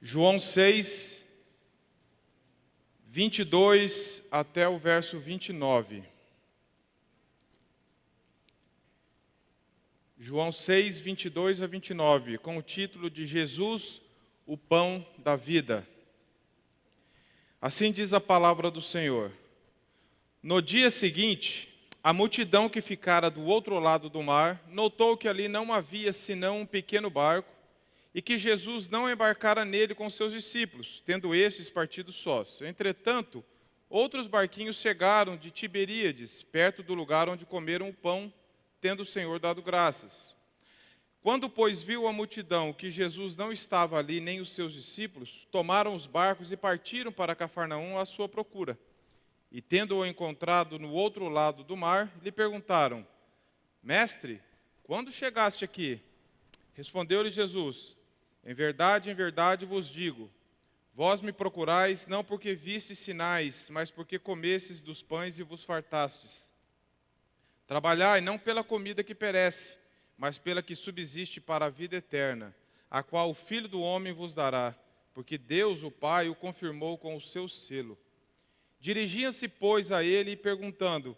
João 6, 22 até o verso 29. João 6, 22 a 29, com o título de Jesus, o pão da vida. Assim diz a palavra do Senhor. No dia seguinte, a multidão que ficara do outro lado do mar notou que ali não havia senão um pequeno barco e que Jesus não embarcara nele com seus discípulos, tendo estes partido sós. Entretanto, outros barquinhos chegaram de Tiberíades, perto do lugar onde comeram o pão, tendo o Senhor dado graças. Quando, pois, viu a multidão que Jesus não estava ali, nem os seus discípulos, tomaram os barcos e partiram para Cafarnaum à sua procura. E, tendo-o encontrado no outro lado do mar, lhe perguntaram: Mestre, quando chegaste aqui? Respondeu-lhe Jesus: em verdade vos digo, vós me procurais não porque vistes sinais, mas porque comestes dos pães e vos fartastes. Trabalhai não pela comida que perece, mas pela que subsiste para a vida eterna, a qual o Filho do Homem vos dará, porque Deus, o Pai, o confirmou com o seu selo. Dirigiam-se, pois, a ele, perguntando: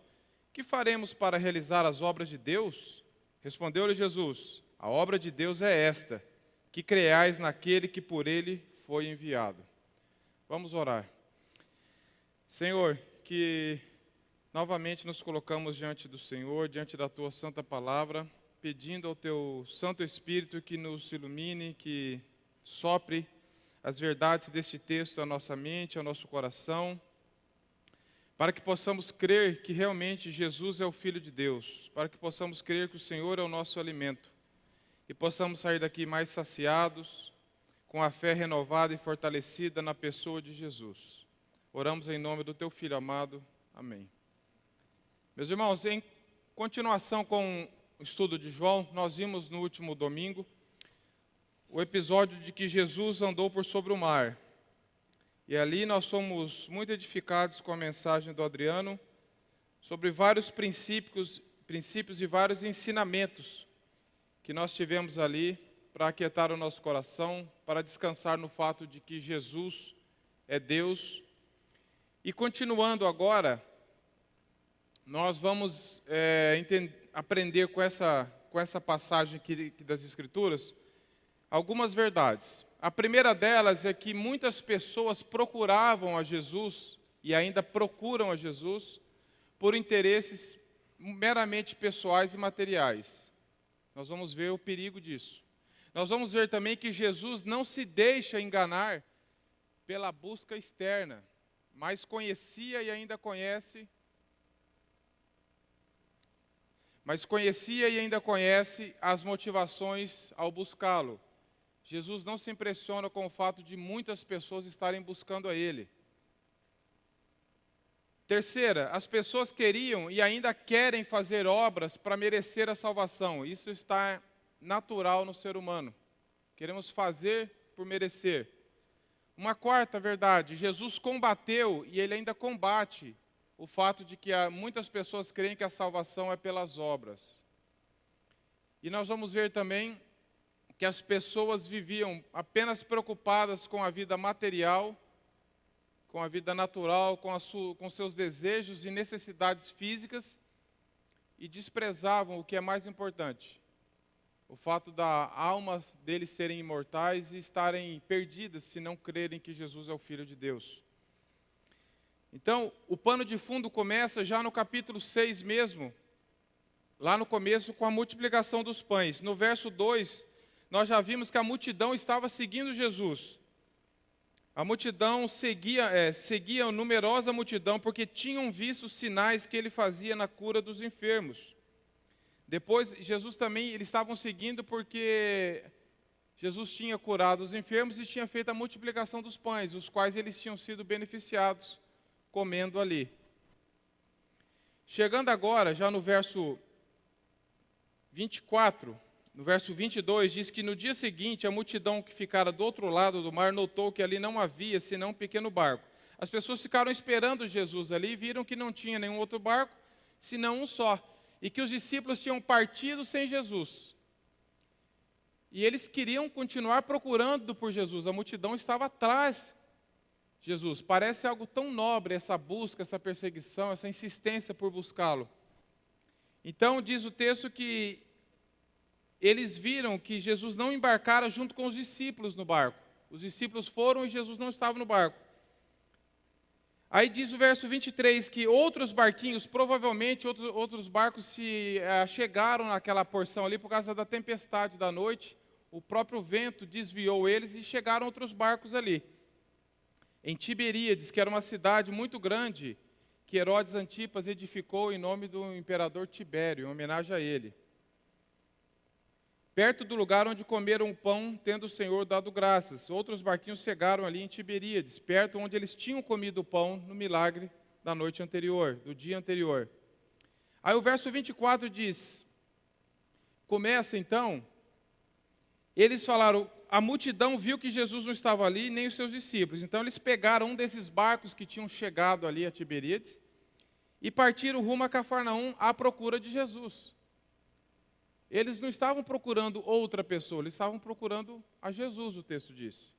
que faremos para realizar as obras de Deus? Respondeu-lhe Jesus: a obra de Deus é esta, que creais naquele que por ele foi enviado. Vamos orar. Senhor, que novamente nos colocamos diante do Senhor, diante da Tua santa palavra, pedindo ao Teu Santo Espírito que nos ilumine, que sopre as verdades deste texto à nossa mente, ao nosso coração, para que possamos crer que realmente Jesus é o Filho de Deus, para que possamos crer que o Senhor é o nosso alimento, e possamos sair daqui mais saciados, com a fé renovada e fortalecida na pessoa de Jesus. Oramos em nome do Teu Filho amado. Amém. Meus irmãos, em continuação com o estudo de João, nós vimos no último domingo o episódio de que Jesus andou por sobre o mar. E ali nós somos muito edificados com a mensagem do Adriano sobre vários princípios e vários ensinamentos que nós tivemos ali para aquietar o nosso coração, para descansar no fato de que Jesus é Deus. E continuando agora, nós vamos aprender com essa passagem aqui das Escrituras algumas verdades. A primeira delas é que muitas pessoas procuravam a Jesus e ainda procuram a Jesus por interesses meramente pessoais e materiais. Nós vamos ver o perigo disso. Nós vamos ver também que Jesus não se deixa enganar pela busca externa, mas conhecia e ainda conhece as motivações ao buscá-lo. Jesus não se impressiona com o fato de muitas pessoas estarem buscando a Ele. Terceira, as pessoas queriam e ainda querem fazer obras para merecer a salvação. Isso está natural no ser humano. Queremos fazer por merecer. Uma quarta verdade, Jesus combateu e Ele ainda combate o fato de que muitas pessoas creem que a salvação é pelas obras. E nós vamos ver também que as pessoas viviam apenas preocupadas com a vida material, com a vida natural, com seus desejos e necessidades físicas, e desprezavam o que é mais importante, o fato da alma deles serem imortais e estarem perdidas se não crerem que Jesus é o Filho de Deus. Então, o pano de fundo começa já no capítulo 6 mesmo, lá no começo com a multiplicação dos pães. No verso 2, nós já vimos que a multidão estava seguindo Jesus. A multidão seguia a numerosa multidão porque tinham visto os sinais que ele fazia na cura dos enfermos. Depois, Jesus também, eles estavam seguindo porque Jesus tinha curado os enfermos e tinha feito a multiplicação dos pães, os quais eles tinham sido beneficiados comendo ali. Chegando agora, já no verso 24, no verso 22, diz que no dia seguinte, a multidão que ficara do outro lado do mar notou que ali não havia senão um pequeno barco. As pessoas ficaram esperando Jesus ali e viram que não tinha nenhum outro barco, senão um só, e que os discípulos tinham partido sem Jesus. e eles queriam continuar procurando por Jesus. A multidão estava atrás de Jesus. Parece algo tão nobre essa busca, essa perseguição, essa insistência por buscá-lo. Então diz o texto que eles viram que Jesus não embarcara junto com os discípulos no barco. Os discípulos foram e Jesus não estava no barco. Aí diz o verso 23 que outros barquinhos, provavelmente outros barcos se chegaram naquela porção ali por causa da tempestade da noite. O próprio vento desviou eles e chegaram outros barcos ali. Em Tiberíades, que era uma cidade muito grande, que Herodes Antipas edificou em nome do imperador Tibério, em homenagem a ele. Perto do lugar onde comeram o pão, tendo o Senhor dado graças. Outros barquinhos chegaram ali em Tiberíades, perto onde eles tinham comido o pão no milagre da noite anterior, do dia anterior. Aí o verso 24 diz, começa então, eles falaram, a multidão viu que Jesus não estava ali, nem os seus discípulos. Então eles pegaram um desses barcos que tinham chegado ali a Tiberíades e partiram rumo a Cafarnaum à procura de Jesus. Eles não estavam procurando outra pessoa, eles estavam procurando a Jesus, o texto diz.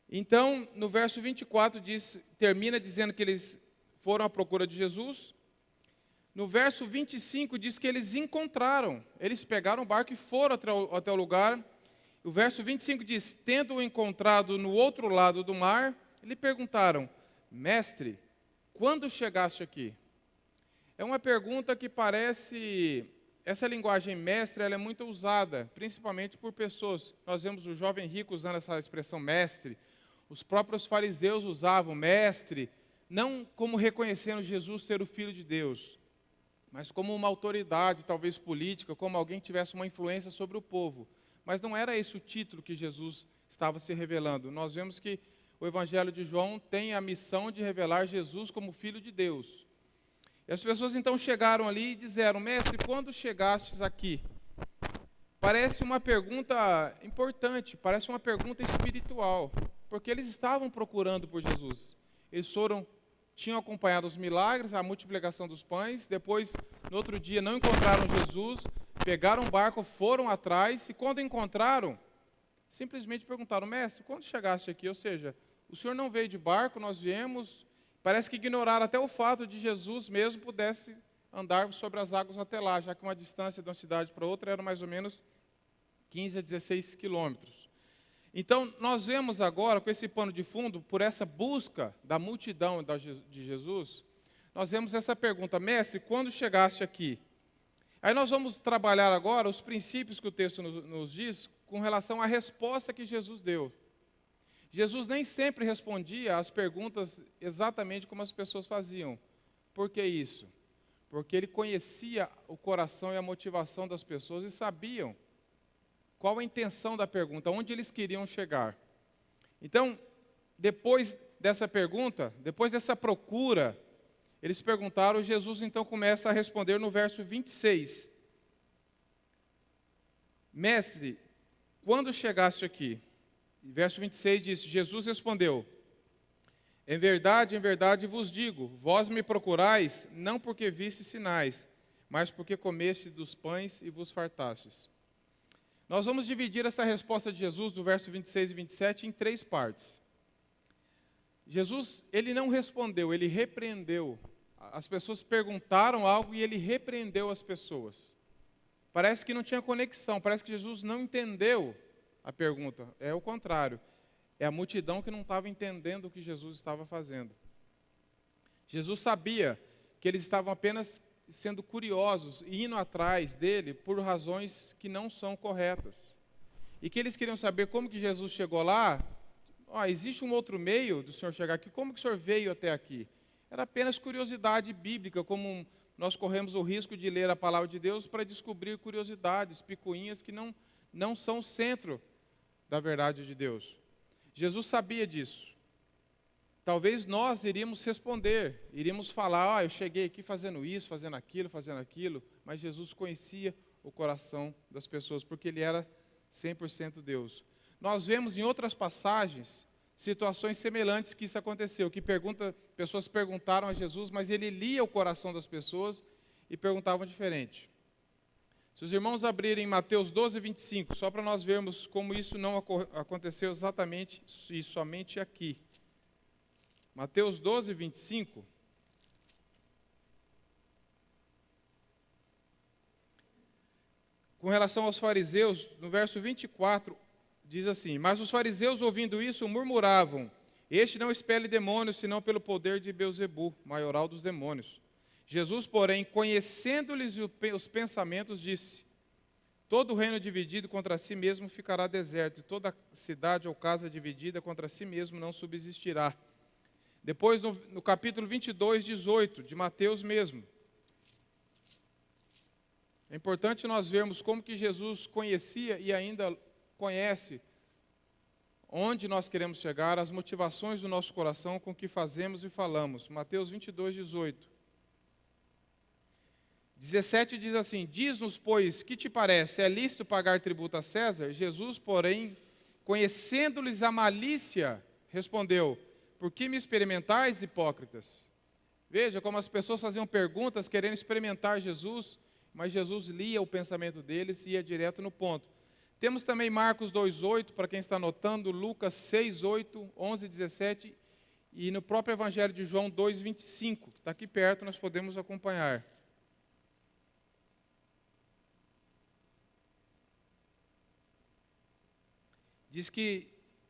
Então, no verso 24, termina dizendo que eles foram à procura de Jesus. No verso 25, diz que eles encontraram. Eles pegaram o barco e foram até o lugar. O verso 25 diz, tendo-o encontrado no outro lado do mar, lhe perguntaram, mestre, quando chegaste aqui? É uma pergunta que parece... Essa linguagem mestre, ela é muito usada, principalmente por pessoas. Nós vemos o jovem rico usando essa expressão mestre. Os próprios fariseus usavam mestre, não como reconhecendo Jesus ser o Filho de Deus, mas como uma autoridade, talvez política, como alguém que tivesse uma influência sobre o povo. Mas não era esse o título que Jesus estava se revelando. Nós vemos que o Evangelho de João tem a missão de revelar Jesus como Filho de Deus. E as pessoas então chegaram ali e disseram, mestre, quando chegastes aqui? Parece uma pergunta importante, parece uma pergunta espiritual, porque eles estavam procurando por Jesus. Eles tinham acompanhado os milagres, a multiplicação dos pães, depois, no outro dia, não encontraram Jesus, pegaram um barco, foram atrás, e quando encontraram, simplesmente perguntaram, mestre, quando chegaste aqui? Ou seja, o senhor não veio de barco, nós viemos... Parece que ignoraram até o fato de Jesus mesmo pudesse andar sobre as águas até lá, já que uma distância de uma cidade para outra era mais ou menos 15 a 16 quilômetros. Então, nós vemos agora, com esse pano de fundo, por essa busca da multidão de Jesus, nós vemos essa pergunta, mestre, quando chegaste aqui? Aí nós vamos trabalhar agora os princípios que o texto nos diz com relação à resposta que Jesus deu. Jesus nem sempre respondia às perguntas exatamente como as pessoas faziam. Por que isso? Porque ele conhecia o coração e a motivação das pessoas e sabiam qual a intenção da pergunta, onde eles queriam chegar. Então, depois dessa pergunta, depois dessa procura, eles perguntaram, Jesus então começa a responder no verso 26. Mestre, quando chegaste aqui? Verso 26 diz, Jesus respondeu, em verdade vos digo, vós me procurais, não porque viste sinais, mas porque comeste dos pães e vos fartastes. Nós vamos dividir essa resposta de Jesus, do verso 26 e 27, em 3 partes. Jesus, ele não respondeu, ele repreendeu. As pessoas perguntaram algo e ele repreendeu as pessoas. Parece que não tinha conexão, parece que Jesus não entendeu a pergunta. É o contrário. É a multidão que não estava entendendo o que Jesus estava fazendo. Jesus sabia que eles estavam apenas sendo curiosos e indo atrás dele por razões que não são corretas. E que eles queriam saber como que Jesus chegou lá. Existe um outro meio do Senhor chegar aqui? Como que o Senhor veio até aqui? Era apenas curiosidade bíblica, como nós corremos o risco de ler a palavra de Deus para descobrir curiosidades, picuinhas que não são o centro da verdade de Deus. Jesus sabia disso. Talvez nós iríamos responder, iríamos falar, eu cheguei aqui fazendo isso, fazendo aquilo, mas Jesus conhecia o coração das pessoas, porque ele era 100% Deus. Nós vemos em outras passagens situações semelhantes que isso aconteceu, que pessoas perguntaram a Jesus, mas ele lia o coração das pessoas e perguntavam diferente. Se os irmãos abrirem Mateus 12, 25, só para nós vermos como isso não aconteceu exatamente e somente aqui. Mateus 12, 25. Com relação aos fariseus, no verso 24, diz assim: Mas os fariseus, ouvindo isso, murmuravam: Este não expele demônios, senão pelo poder de Beelzebu, maioral dos demônios. Jesus, porém, conhecendo-lhes os pensamentos, disse: Todo reino dividido contra si mesmo ficará deserto, e toda cidade ou casa dividida contra si mesmo não subsistirá. Depois, no capítulo 22, 18, de Mateus mesmo. É importante nós vermos como que Jesus conhecia e ainda conhece onde nós queremos chegar, as motivações do nosso coração com o que fazemos e falamos. Mateus 22, 18. 17 diz assim: Diz-nos, pois, que te parece? É lícito pagar tributo a César? Jesus, porém, conhecendo-lhes a malícia, respondeu: Por que me experimentais, hipócritas? Veja como as pessoas faziam perguntas querendo experimentar Jesus, mas Jesus lia o pensamento deles e ia direto no ponto. Temos também Marcos 2,8, para quem está anotando, Lucas 6,8, 11, 17, e no próprio Evangelho de João 2,25, que está aqui perto, nós podemos acompanhar. Diz que,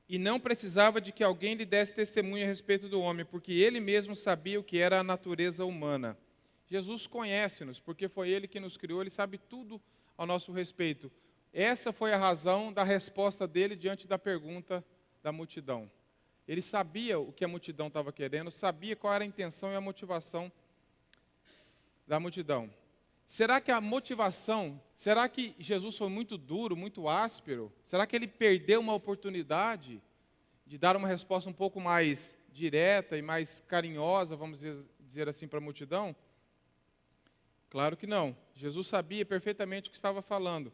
e não precisava de que alguém lhe desse testemunho a respeito do homem, porque ele mesmo sabia o que era a natureza humana. Jesus conhece-nos, porque foi Ele que nos criou, Ele sabe tudo ao nosso respeito. Essa foi a razão da resposta dele diante da pergunta da multidão. Ele sabia o que a multidão estava querendo, sabia qual era a intenção e a motivação da multidão. Será que a motivação, será que Jesus foi muito duro, muito áspero? Será que Ele perdeu uma oportunidade de dar uma resposta um pouco mais direta e mais carinhosa, vamos dizer assim, para a multidão? Claro que não. Jesus sabia perfeitamente o que estava falando.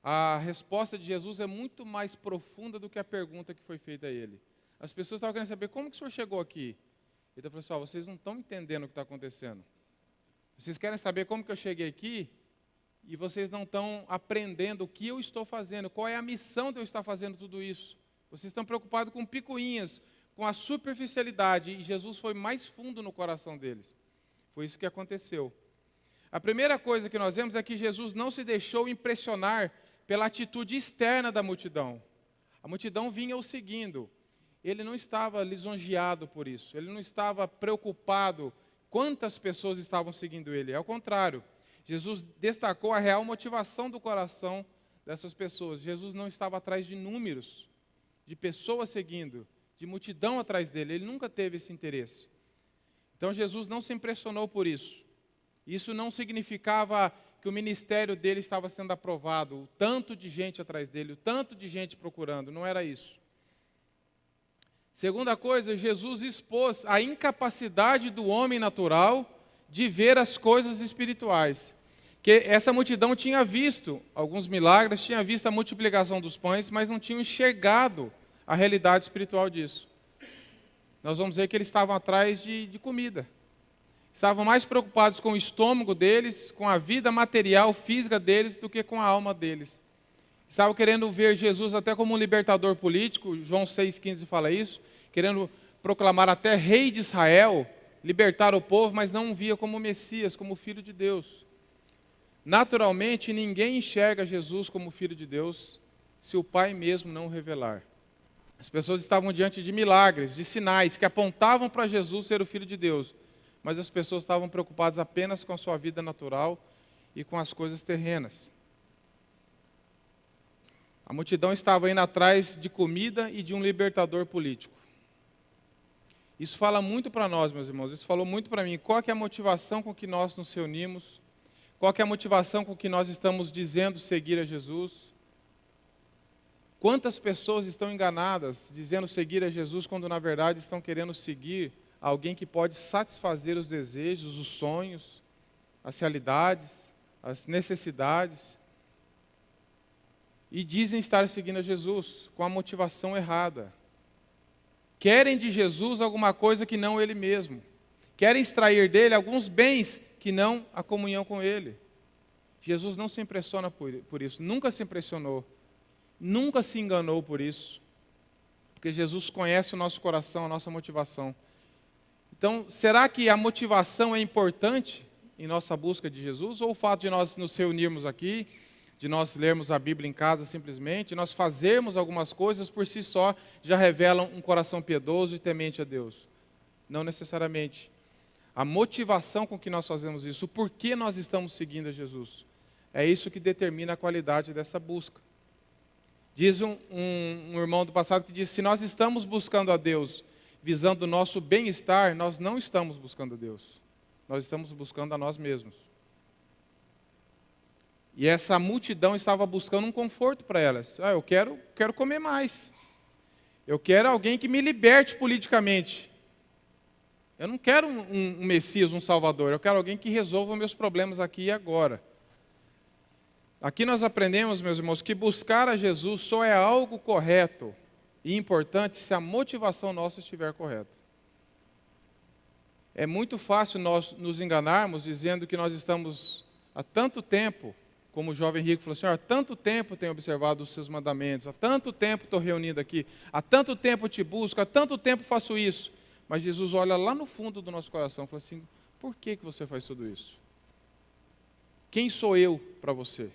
A resposta de Jesus é muito mais profunda do que a pergunta que foi feita a ele. As pessoas estavam querendo saber: como que o senhor chegou aqui? Ele falou assim: vocês não estão entendendo o que está acontecendo. Vocês querem saber como que eu cheguei aqui e vocês não estão aprendendo o que eu estou fazendo, qual é a missão de eu estar fazendo tudo isso. Vocês estão preocupados com picuinhas, com a superficialidade, e Jesus foi mais fundo no coração deles. Foi isso que aconteceu. A primeira coisa que nós vemos é que Jesus não se deixou impressionar pela atitude externa da multidão. A multidão vinha o seguindo. Ele não estava lisonjeado por isso. Ele não estava preocupado quantas pessoas estavam seguindo ele. Ao contrário, Jesus destacou a real motivação do coração dessas pessoas. Jesus não estava atrás de números, de pessoas seguindo, de multidão atrás dele. Ele nunca teve esse interesse. Então Jesus não se impressionou por isso. Isso não significava que o ministério dele estava sendo aprovado, o tanto de gente atrás dele, o tanto de gente procurando, não era isso. Segunda coisa, Jesus expôs a incapacidade do homem natural de ver as coisas espirituais. Que essa multidão tinha visto alguns milagres, tinha visto a multiplicação dos pães, mas não tinham enxergado a realidade espiritual disso. Nós vamos ver que eles estavam atrás de comida. Estavam mais preocupados com o estômago deles, com a vida material, física deles, do que com a alma deles. Estavam querendo ver Jesus até como um libertador político, João 6,15 fala isso, querendo proclamar até rei de Israel, libertar o povo, mas não o via como Messias, como Filho de Deus. Naturalmente, ninguém enxerga Jesus como Filho de Deus se o Pai mesmo não o revelar. As pessoas estavam diante de milagres, de sinais que apontavam para Jesus ser o Filho de Deus, mas as pessoas estavam preocupadas apenas com a sua vida natural e com as coisas terrenas. A multidão estava indo atrás de comida e de um libertador político. Isso fala muito para nós, meus irmãos, isso falou muito para mim. Qual que é a motivação com que nós nos reunimos? Qual que é a motivação com que nós estamos dizendo seguir a Jesus? Quantas pessoas estão enganadas dizendo seguir a Jesus quando na verdade estão querendo seguir alguém que pode satisfazer os desejos, os sonhos, as realidades, as necessidades, e dizem estar seguindo a Jesus com a motivação errada. Querem de Jesus alguma coisa que não Ele mesmo. Querem extrair dele alguns bens que não a comunhão com Ele. Jesus não se impressiona por isso, nunca se impressionou, nunca se enganou por isso, porque Jesus conhece o nosso coração, a nossa motivação. Então, será que a motivação é importante em nossa busca de Jesus? Ou o fato de nós nos reunirmos aqui, de nós lermos a Bíblia em casa simplesmente, de nós fazermos algumas coisas por si só, já revelam um coração piedoso e temente a Deus? Não necessariamente. A motivação com que nós fazemos isso, o porquê nós estamos seguindo a Jesus, é isso que determina a qualidade dessa busca. Diz um irmão do passado que diz, se nós estamos buscando a Deus visando o nosso bem-estar, nós não estamos buscando a Deus. Nós estamos buscando a nós mesmos. E essa multidão estava buscando um conforto para elas. Eu quero comer mais. Eu quero alguém que me liberte politicamente. Eu não quero um Messias, um Salvador. Eu quero alguém que resolva meus problemas aqui e agora. Aqui nós aprendemos, meus irmãos, que buscar a Jesus só é algo correto e importante se a motivação nossa estiver correta. É muito fácil nós nos enganarmos dizendo que nós estamos há tanto tempo, como o jovem rico falou assim, há tanto tempo tenho observado os seus mandamentos, há tanto tempo estou reunido aqui, há tanto tempo te busco, há tanto tempo faço isso. Mas Jesus olha lá no fundo do nosso coração e fala assim, por que você faz tudo isso? Quem sou eu para você?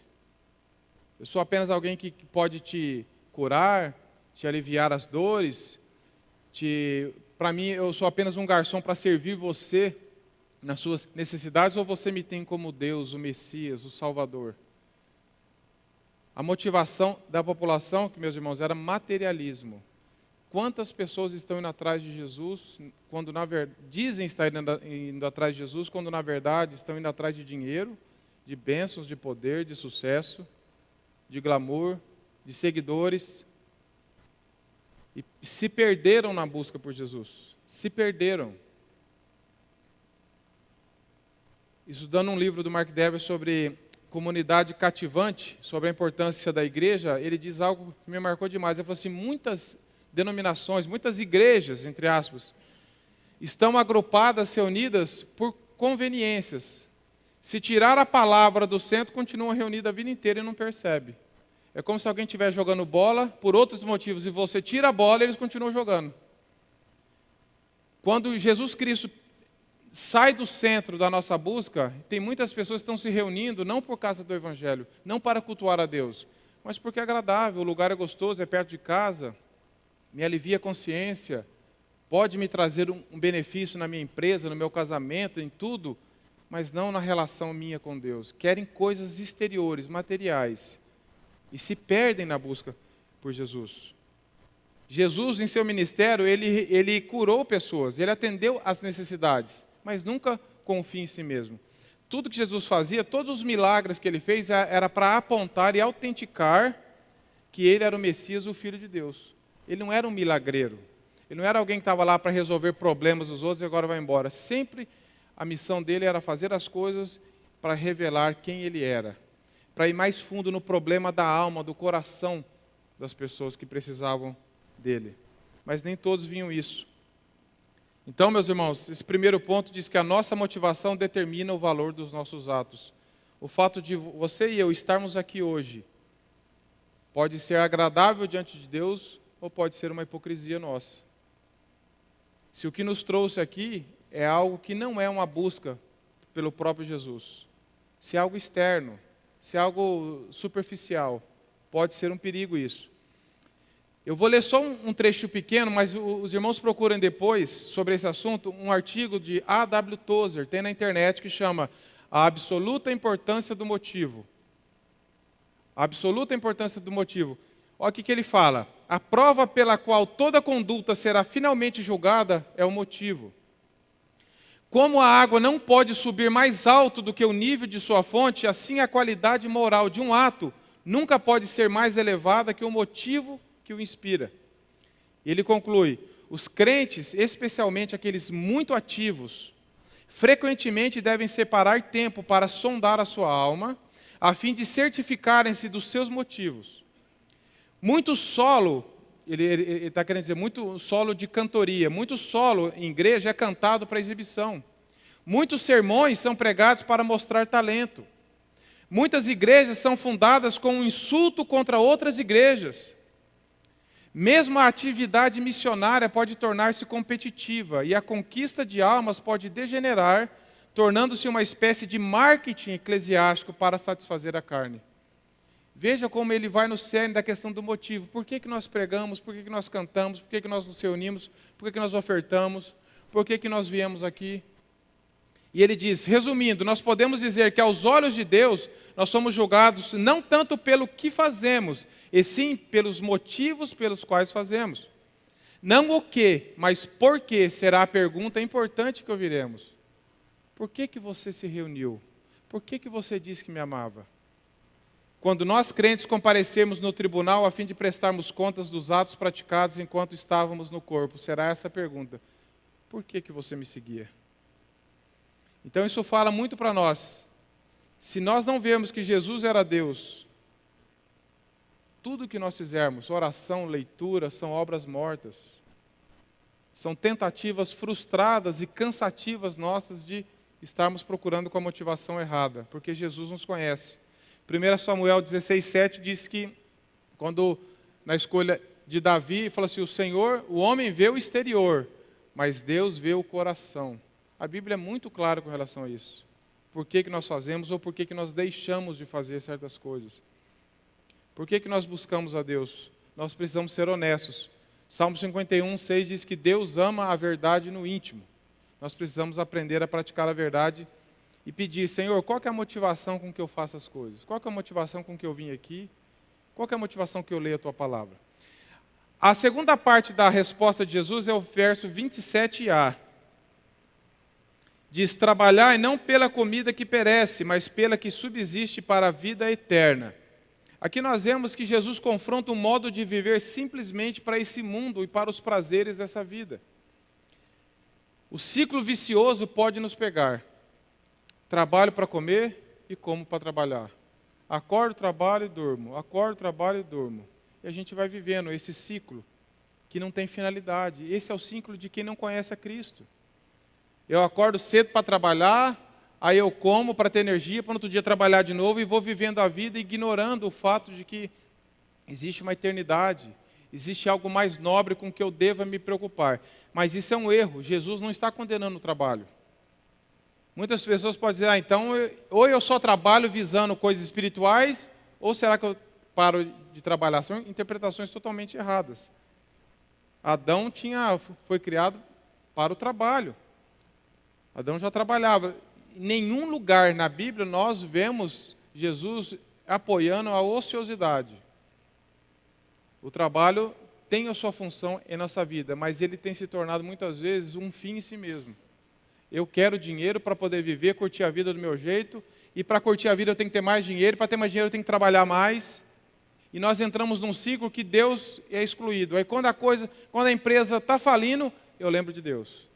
Eu sou apenas alguém que pode te curar, te aliviar as dores, para mim eu sou apenas um garçom para servir você nas suas necessidades, ou você me tem como Deus, o Messias, o Salvador? A motivação da população, que meus irmãos, era materialismo. Quantas pessoas estão indo atrás de Jesus, quando dizem estar indo atrás de Jesus, quando na verdade estão indo atrás de dinheiro, de bênçãos, de poder, de sucesso, de glamour, de seguidores, e se perderam na busca por Jesus. Se perderam. Estudando um livro do Mark Dever sobre comunidade cativante, sobre a importância da igreja, ele diz algo que me marcou demais. Ele falou assim, muitas denominações, muitas igrejas, entre aspas, estão agrupadas, reunidas por conveniências. Se tirar a palavra do centro, continuam reunidas a vida inteira e não percebe. É como se alguém estiver jogando bola por outros motivos e você tira a bola e eles continuam jogando. Quando Jesus Cristo sai do centro da nossa busca, tem muitas pessoas que estão se reunindo não por causa do Evangelho, não para cultuar a Deus, mas porque é agradável, o lugar é gostoso, é perto de casa, me alivia a consciência, pode me trazer um benefício na minha empresa, no meu casamento, em tudo, mas não na relação minha com Deus. Querem coisas exteriores, materiais, e se perdem na busca por Jesus. Jesus, em seu ministério, ele curou pessoas, ele atendeu às necessidades, mas nunca com o fim em si mesmo. Tudo que Jesus fazia, todos os milagres que ele fez, era para apontar e autenticar que ele era o Messias, o Filho de Deus. Ele não era um milagreiro, ele não era alguém que estava lá para resolver problemas dos outros e agora vai embora. Sempre a missão dele era fazer as coisas para revelar quem ele era, para ir mais fundo no problema da alma, do coração das pessoas que precisavam dele. Mas nem todos viam isso. Então, meus irmãos, esse primeiro ponto diz que a nossa motivação determina o valor dos nossos atos. O fato de você e eu estarmos aqui hoje pode ser agradável diante de Deus ou pode ser uma hipocrisia nossa. Se o que nos trouxe aqui é algo que não é uma busca pelo próprio Jesus, se é algo externo, se é algo superficial, pode ser um perigo isso. Eu vou ler só um trecho pequeno, mas os irmãos procurem depois, sobre esse assunto, um artigo de A.W. Tozer, tem na internet, que chama A Absoluta Importância do Motivo. A absoluta importância do motivo. Olha o que ele fala. A prova pela qual toda conduta será finalmente julgada é o motivo. Como a água não pode subir mais alto do que o nível de sua fonte, assim a qualidade moral de um ato nunca pode ser mais elevada que o motivo que o inspira. E ele conclui, os crentes, especialmente aqueles muito ativos, frequentemente devem separar tempo para sondar a sua alma, a fim de certificarem-se dos seus motivos. Muito solo, ele está querendo dizer, muito solo de cantoria, muito solo em igreja é cantado para exibição. Muitos sermões são pregados para mostrar talento. Muitas igrejas são fundadas com um insulto contra outras igrejas. Mesmo a atividade missionária pode tornar-se competitiva e a conquista de almas pode degenerar, tornando-se uma espécie de marketing eclesiástico para satisfazer a carne. Veja como ele vai no cerne da questão do motivo. Por que nós pregamos? Por que nós cantamos? Por que nós nos reunimos? Por que nós ofertamos? Por que nós viemos aqui? E ele diz, resumindo, nós podemos dizer que aos olhos de Deus, nós somos julgados não tanto pelo que fazemos, e sim pelos motivos pelos quais fazemos. Não o que, mas por que será a pergunta importante que ouviremos. Por que você se reuniu? Por que você disse que me amava? Quando nós crentes comparecermos no tribunal a fim de prestarmos contas dos atos praticados enquanto estávamos no corpo, será essa a pergunta. Por que você me seguia? Então isso fala muito para nós. Se nós não vemos que Jesus era Deus, tudo que nós fizermos, oração, leitura, são obras mortas. São tentativas frustradas e cansativas nossas de estarmos procurando com a motivação errada, porque Jesus nos conhece. 1 Samuel 16:7 diz que, quando na escolha de Davi, fala assim, o homem vê o exterior, mas Deus vê o coração. A Bíblia é muito clara com relação a isso. Por que nós fazemos ou por que nós deixamos de fazer certas coisas. Por que nós buscamos a Deus? Nós precisamos ser honestos. Salmo 51:6 diz que Deus ama a verdade no íntimo. Nós precisamos aprender a praticar a verdade e pedir, Senhor, qual que é a motivação com que eu faço as coisas? Qual que é a motivação com que eu vim aqui? Qual que é a motivação que eu leio a Tua palavra? A segunda parte da resposta de Jesus é o verso 27a. Diz, trabalhai não pela comida que perece, mas pela que subsiste para a vida eterna. Aqui nós vemos que Jesus confronta um modo de viver simplesmente para esse mundo e para os prazeres dessa vida. O ciclo vicioso pode nos pegar. Trabalho para comer e como para trabalhar. Acordo, trabalho e durmo. Acordo, trabalho e durmo. E a gente vai vivendo esse ciclo que não tem finalidade. Esse é o ciclo de quem não conhece a Cristo. Eu acordo cedo para trabalhar, aí eu como para ter energia, para no outro dia trabalhar de novo e vou vivendo a vida ignorando o fato de que existe uma eternidade, existe algo mais nobre com que eu deva me preocupar. Mas isso é um erro, Jesus não está condenando o trabalho. Muitas pessoas podem dizer, então, ou eu só trabalho visando coisas espirituais, ou será que eu paro de trabalhar? São interpretações totalmente erradas. Adão foi criado para o trabalho. Adão já trabalhava. Em nenhum lugar na Bíblia nós vemos Jesus apoiando a ociosidade. O trabalho tem a sua função em nossa vida, mas ele tem se tornado muitas vezes um fim em si mesmo. Eu quero dinheiro para poder viver, curtir a vida do meu jeito, e para curtir a vida eu tenho que ter mais dinheiro, para ter mais dinheiro eu tenho que trabalhar mais. E nós entramos num ciclo que Deus é excluído. Aí quando a empresa está falindo, eu lembro de Deus.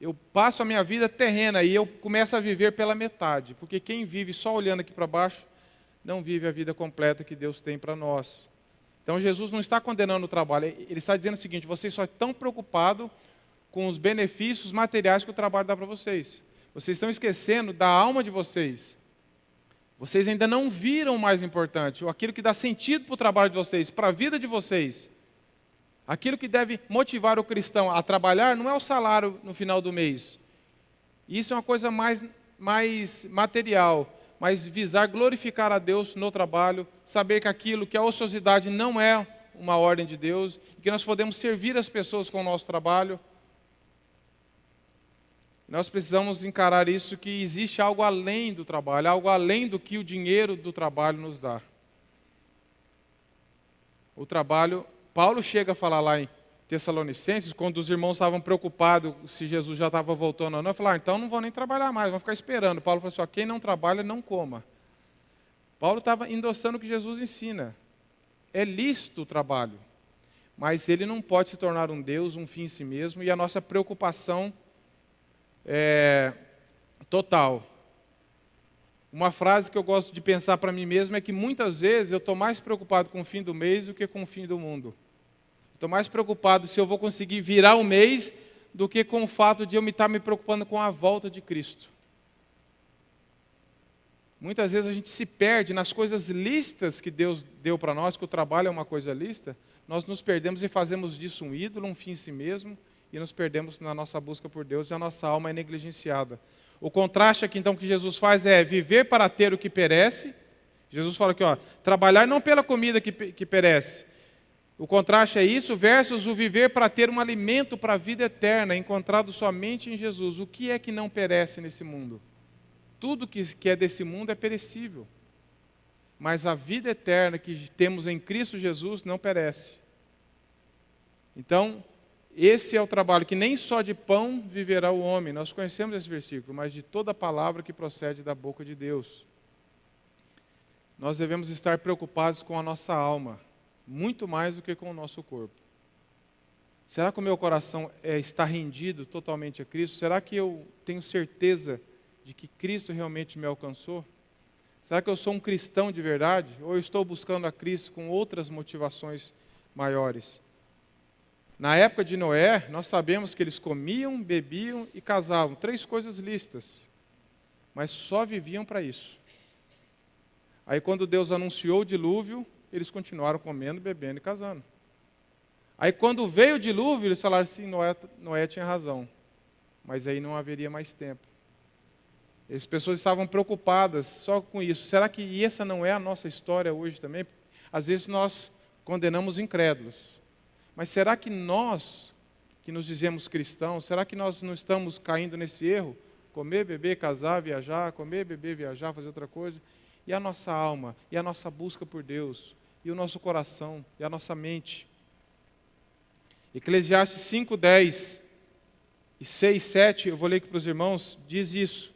Eu passo a minha vida terrena e eu começo a viver pela metade, porque quem vive só olhando aqui para baixo, não vive a vida completa que Deus tem para nós. Então Jesus não está condenando o trabalho, ele está dizendo o seguinte, vocês só estão preocupados com os benefícios materiais que o trabalho dá para vocês. Vocês estão esquecendo da alma de vocês. Vocês ainda não viram o mais importante, aquilo que dá sentido para o trabalho de vocês, para a vida de vocês. Aquilo que deve motivar o cristão a trabalhar não é o salário no final do mês. Isso é uma coisa mais material, mas visar glorificar a Deus no trabalho, saber que a ociosidade não é uma ordem de Deus, e que nós podemos servir as pessoas com o nosso trabalho. Nós precisamos encarar isso, que existe algo além do trabalho, algo além do que o dinheiro do trabalho nos dá. O trabalho, Paulo chega a falar lá em Tessalonicenses, quando os irmãos estavam preocupados se Jesus já estava voltando ou não, falaram, então não vão nem trabalhar mais, vão ficar esperando. Paulo falou assim, quem não trabalha, não coma. Paulo estava endossando o que Jesus ensina. É lícito o trabalho, mas ele não pode se tornar um Deus, um fim em si mesmo, e a nossa preocupação é total. Uma frase que eu gosto de pensar para mim mesmo é que muitas vezes eu estou mais preocupado com o fim do mês do que com o fim do mundo. Estou mais preocupado se eu vou conseguir virar o mês do que com o fato de eu estar me preocupando com a volta de Cristo. Muitas vezes a gente se perde nas coisas lícitas que Deus deu para nós, que o trabalho é uma coisa lícita, nós nos perdemos e fazemos disso um ídolo, um fim em si mesmo, e nos perdemos na nossa busca por Deus e a nossa alma é negligenciada. O contraste aqui então que Jesus faz é viver para ter o que perece. Jesus fala aqui, ó, trabalhar não pela comida que perece. O contraste é isso versus o viver para ter um alimento para a vida eterna, encontrado somente em Jesus. O que é que não perece nesse mundo? Tudo que é desse mundo é perecível. Mas a vida eterna que temos em Cristo Jesus não perece. Então, esse é o trabalho, que nem só de pão viverá o homem. Nós conhecemos esse versículo, mas de toda palavra que procede da boca de Deus. Nós devemos estar preocupados com a nossa alma, muito mais do que com o nosso corpo. Será que o meu coração está rendido totalmente a Cristo? Será que eu tenho certeza de que Cristo realmente me alcançou? Será que eu sou um cristão de verdade? Ou eu estou buscando a Cristo com outras motivações maiores? Na época de Noé, nós sabemos que eles comiam, bebiam e casavam. 3 coisas lícitas. Mas só viviam para isso. Aí quando Deus anunciou o dilúvio, eles continuaram comendo, bebendo e casando. Aí quando veio o dilúvio, eles falaram assim, Noé tinha razão. Mas aí não haveria mais tempo. As pessoas estavam preocupadas só com isso. Será que essa não é a nossa história hoje também? Às vezes nós condenamos incrédulos. Mas será que nós, que nos dizemos cristãos, será que nós não estamos caindo nesse erro? Comer, beber, casar, viajar, comer, beber, viajar, fazer outra coisa. E a nossa alma, e a nossa busca por Deus, e o nosso coração, e a nossa mente. Eclesiastes 5:10 e 6:7, eu vou ler aqui para os irmãos, diz isso.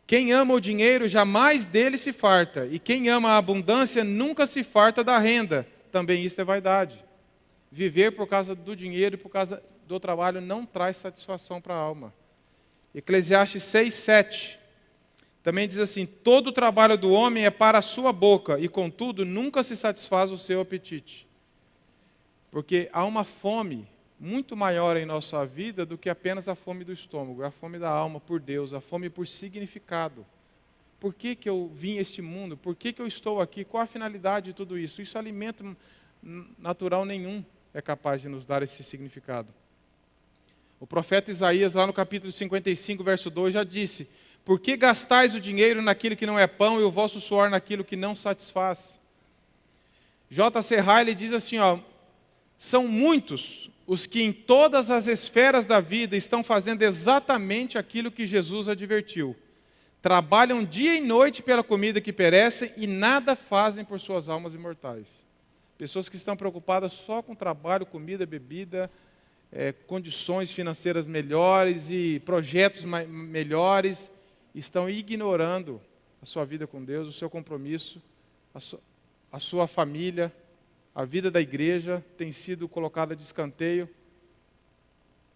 Quem ama o dinheiro jamais dele se farta, e quem ama a abundância nunca se farta da renda. Também isso é vaidade. Viver por causa do dinheiro e por causa do trabalho não traz satisfação para a alma. Eclesiastes 6:7 também diz assim, todo o trabalho do homem é para a sua boca, e contudo nunca se satisfaz o seu apetite. Porque há uma fome muito maior em nossa vida do que apenas a fome do estômago, a fome da alma por Deus, a fome por significado. Por que eu vim a este mundo? Por que eu estou aqui? Qual a finalidade de tudo isso? Isso alimento natural nenhum é capaz de nos dar esse significado. O profeta Isaías, lá no capítulo 55, verso 2, já disse, por que gastais o dinheiro naquilo que não é pão e o vosso suor naquilo que não satisfaz? J.C. Riley diz assim, ó, são muitos os que em todas as esferas da vida estão fazendo exatamente aquilo que Jesus advertiu. Trabalham dia e noite pela comida que perece e nada fazem por suas almas imortais. Pessoas que estão preocupadas só com trabalho, comida, bebida, condições financeiras melhores e projetos melhores, estão ignorando a sua vida com Deus, o seu compromisso, a sua família. A vida da igreja tem sido colocada de escanteio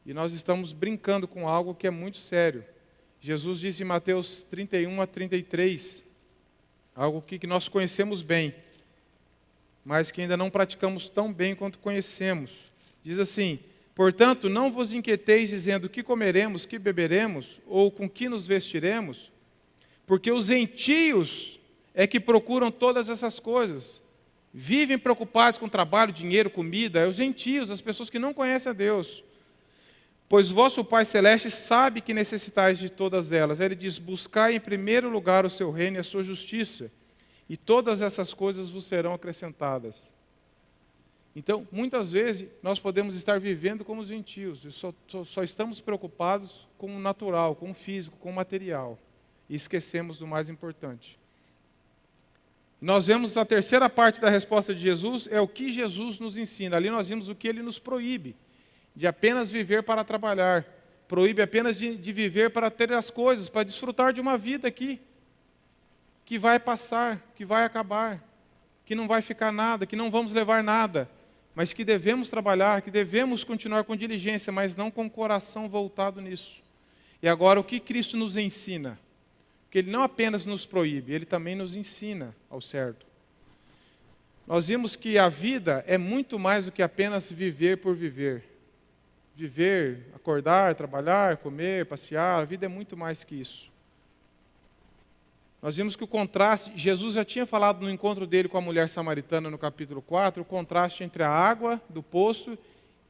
e nós estamos brincando com algo que é muito sério. Jesus disse em Mateus 31-33, algo que nós conhecemos bem, mas que ainda não praticamos tão bem quanto conhecemos. Diz assim, portanto, não vos inquieteis dizendo que comeremos, que beberemos, ou com que nos vestiremos, porque os gentios é que procuram todas essas coisas. Vivem preocupados com trabalho, dinheiro, comida, é os gentios, as pessoas que não conhecem a Deus. Pois vosso Pai Celeste sabe que necessitais de todas elas. Ele diz, buscai em primeiro lugar o seu reino e a sua justiça, e todas essas coisas vos serão acrescentadas. Então, muitas vezes, nós podemos estar vivendo como os gentios, e só estamos preocupados com o natural, com o físico, com o material, e esquecemos do mais importante. Nós vemos a terceira parte da resposta de Jesus, é o que Jesus nos ensina. Ali nós vimos o que ele nos proíbe, de apenas viver para trabalhar. Proíbe apenas de viver para ter as coisas, para desfrutar de uma vida aqui, que vai passar, que vai acabar, que não vai ficar nada, que não vamos levar nada, mas que devemos trabalhar, que devemos continuar com diligência, mas não com o coração voltado nisso. E agora, o que Cristo nos ensina? Que Ele não apenas nos proíbe, Ele também nos ensina ao certo. Nós vimos que a vida é muito mais do que apenas viver por viver. Viver, acordar, trabalhar, comer, passear, a vida é muito mais que isso. nós vimos que o contraste, Jesus já tinha falado no encontro dele com a mulher samaritana no capítulo 4, o contraste entre a água do poço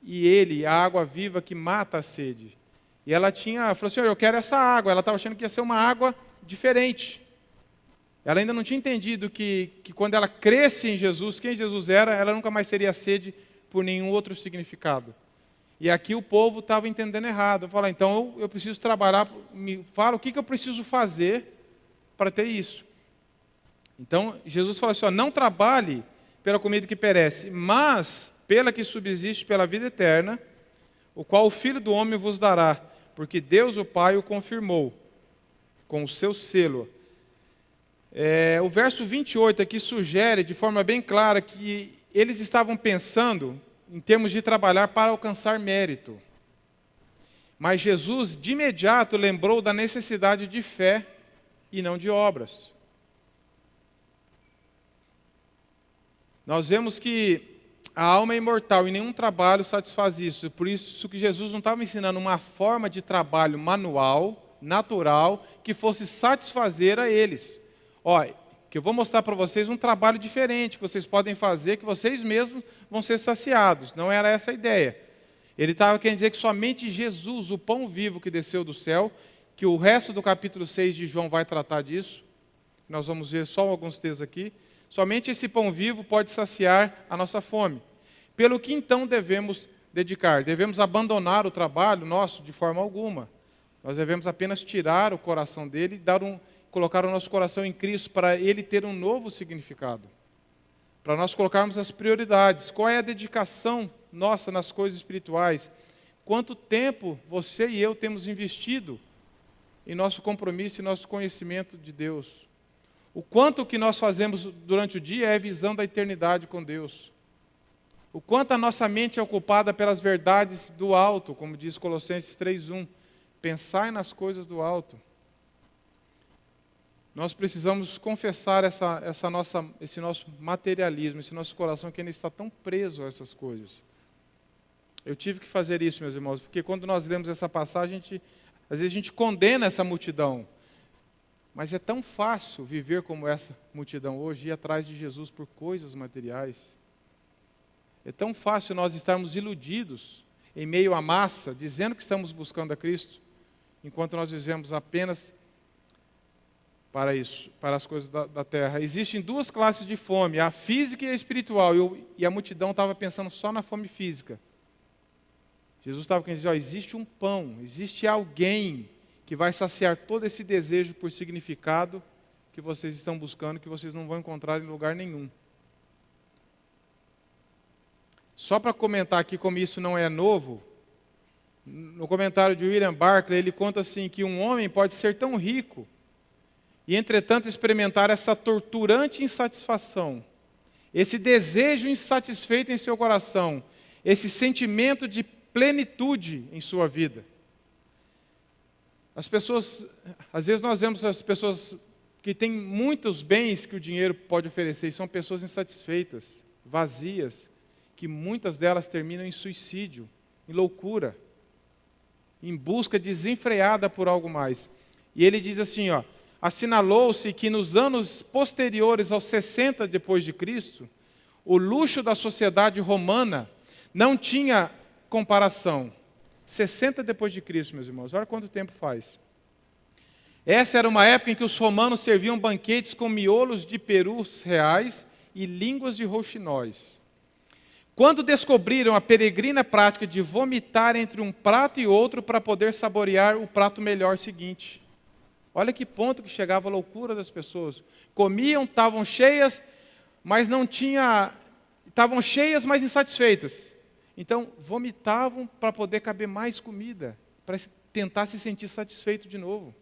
e ele, a água viva que mata a sede. E ela falou assim, eu quero essa água. Ela estava achando que ia ser uma água diferente. Ela ainda não tinha entendido que quando ela cresce em Jesus, quem Jesus era, ela nunca mais teria sede por nenhum outro significado. E aqui o povo estava entendendo errado. Eu falei, então eu preciso trabalhar, me fala o que eu preciso fazer para ter isso. Então Jesus falou assim, não trabalhe pela comida que perece, mas pela que subsiste pela vida eterna, o qual o Filho do Homem vos dará, porque Deus o Pai o confirmou com o seu selo. O verso 28 aqui sugere de forma bem clara que eles estavam pensando em termos de trabalhar para alcançar mérito. Mas Jesus, de imediato, lembrou da necessidade de fé e não de obras. Nós vemos que a alma é imortal e nenhum trabalho satisfaz isso. Por isso que Jesus não estava ensinando uma forma de trabalho manual, natural, que fosse satisfazer a eles. Olha, que eu vou mostrar para vocês um trabalho diferente que vocês podem fazer, que vocês mesmos vão ser saciados. Não era essa a ideia. Ele estava querendo dizer que somente Jesus, o pão vivo que desceu do céu, que o resto do capítulo 6 de João vai tratar disso, nós vamos ver só alguns textos aqui, somente esse pão vivo pode saciar a nossa fome. Pelo que então devemos dedicar? Devemos abandonar o trabalho nosso de forma alguma. Nós devemos apenas tirar o coração dele e colocar o nosso coração em Cristo para ele ter um novo significado. Para nós colocarmos as prioridades. Qual é a dedicação nossa nas coisas espirituais? Quanto tempo você e eu temos investido em nosso compromisso e nosso conhecimento de Deus? O quanto que nós fazemos durante o dia é visão da eternidade com Deus. O quanto a nossa mente é ocupada pelas verdades do alto, como diz Colossenses 3:1. Pensai nas coisas do alto. Nós precisamos confessar esse nosso materialismo, esse nosso coração que ainda está tão preso a essas coisas. Eu tive que fazer isso, meus irmãos, porque quando nós lemos essa passagem, às vezes a gente condena essa multidão. Mas é tão fácil viver como essa multidão hoje, ir atrás de Jesus por coisas materiais. É tão fácil nós estarmos iludidos em meio à massa, dizendo que estamos buscando a Cristo, enquanto nós vivemos apenas para isso, para as coisas da terra. Existem duas classes de fome, a física e a espiritual, e a multidão estava pensando só na fome física. Jesus estava querendo dizer, existe um pão, existe alguém que vai saciar todo esse desejo por significado que vocês estão buscando, que vocês não vão encontrar em lugar nenhum. Só para comentar aqui como isso não é novo, no comentário de William Barclay, ele conta assim que um homem pode ser tão rico e, entretanto, experimentar essa torturante insatisfação, esse desejo insatisfeito em seu coração, esse sentimento de plenitude em sua vida. As pessoas, às vezes nós vemos as pessoas que têm muitos bens que o dinheiro pode oferecer, e são pessoas insatisfeitas, vazias, que muitas delas terminam em suicídio, em loucura, em busca desenfreada por algo mais. E ele diz assim, assinalou-se que nos anos posteriores aos 60 depois de Cristo, o luxo da sociedade romana não tinha comparação. 60 depois de Cristo, meus irmãos, olha quanto tempo faz. Essa era uma época em que os romanos serviam banquetes com miolos de perus reais e línguas de rouxinóis. Quando descobriram a peregrina prática de vomitar entre um prato e outro para poder saborear o prato melhor seguinte. Olha que ponto que chegava a loucura das pessoas. Comiam, estavam cheias, mas estavam cheias, mas insatisfeitas. Então, vomitavam para poder caber mais comida, para tentar se sentir satisfeito de novo.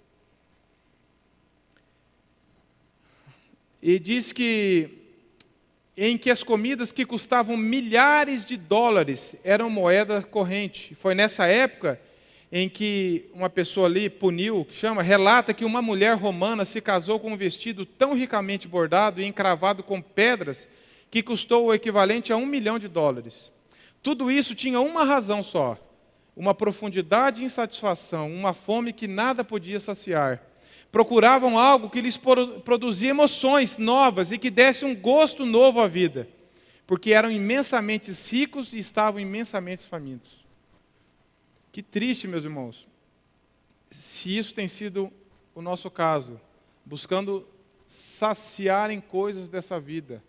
E diz que as comidas que custavam milhares de dólares eram moeda corrente. Foi nessa época em que uma pessoa ali, Punil, relata que uma mulher romana se casou com um vestido tão ricamente bordado e encravado com pedras que custou o equivalente a $1 milhão. Tudo isso tinha uma razão só, uma profundidade de insatisfação, uma fome que nada podia saciar. Procuravam algo que lhes produzia emoções novas e que desse um gosto novo à vida, porque eram imensamente ricos e estavam imensamente famintos. Que triste, meus irmãos, se isso tem sido o nosso caso, buscando saciar em coisas dessa vida.